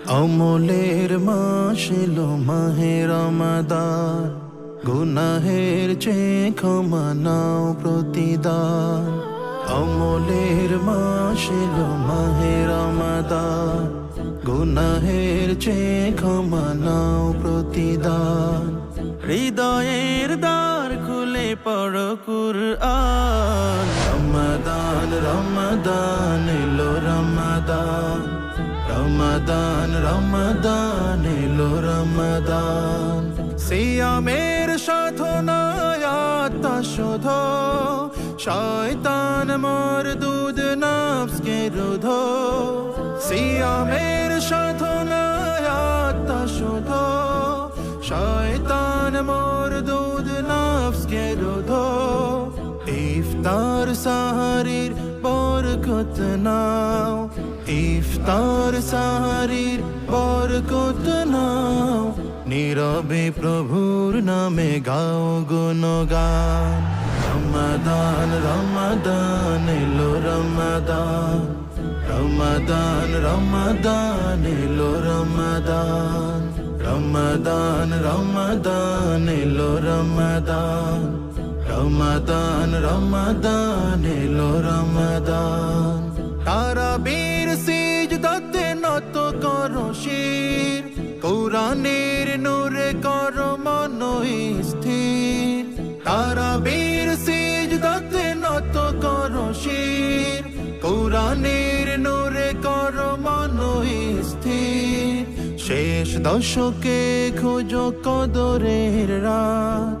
আমলের মাস এলো মাহে রমাদান, গুনাহের চেয়ে ক্ষমা নাও প্রতিদান। আমলের মাস এলো মাহে রমাদান, গুনাহের চেয়ে ক্ষমা নাও প্রতিদান। হৃদয়ের দ্বার খুলে পড়ো কুরআন। রমাদান রমাদান এলো রমাদান, রমাদান রমাদান এলো রমাদান। সিয়ামের সাধনায় আত্মা শোধ, শয়তান মরদুদ নফসকে রোধ। সিয়ামের সাধনায় আত্মা শোধ, শয়তান মরদুদ নফসকে রোধ। ইফতার সাহারির বরকত নাও, ইফতার সাহারির বরকত নাও। নীরবে প্রভুর নামে গাও গুণগান। রমাদান রমাদান এলো রমাদান, রমাদান রমাদান এলো রমাদান। রমাদান রমাদান এলো রমাদান, রমাদান রমাদান এলো রমাদান। তারাবীর সিজদাতে নত করো শির, কোরআনের নূরে করো মন স্থির। তারাবীর সিজদাতে নত করো শির, কোরআনের নূরে করো মন স্থির। শেষ দশকে খুঁজো কদরের রাত,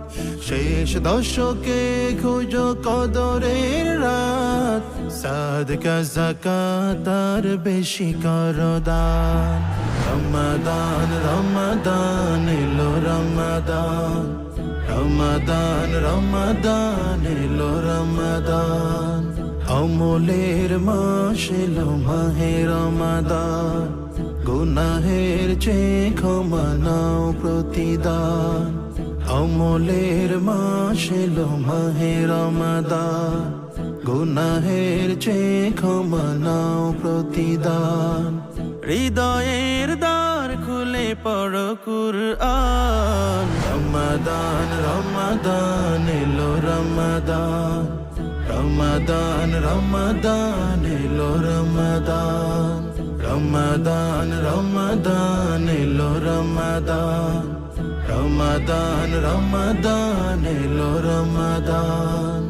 শেষ দশকে খুঁজো কদরের রাত। সাদকা যাকাত আর বেশি করো দান। রমাদান রমাদান এলো রমাদান, রমাদান রমাদান এলো রমাদান। আমলের মাস এলো মাহে রমাদান, গুনাহের চেয়ে ক্ষমা নাও প্রতিদান। আমলের মাস এলো মাহে রমাদান, গুনাহের চেয়ে ক্ষমা নাও প্রতিদান। হৃদয়ের দ্বার খুলে পড়ো কুরআন। রমাদান রমাদান এলো রমাদান, রমাদান রমাদান এলো রমাদান। রমাদান রমাদান এলো রমাদান, রমাদান রমাদান এলো রমাদান।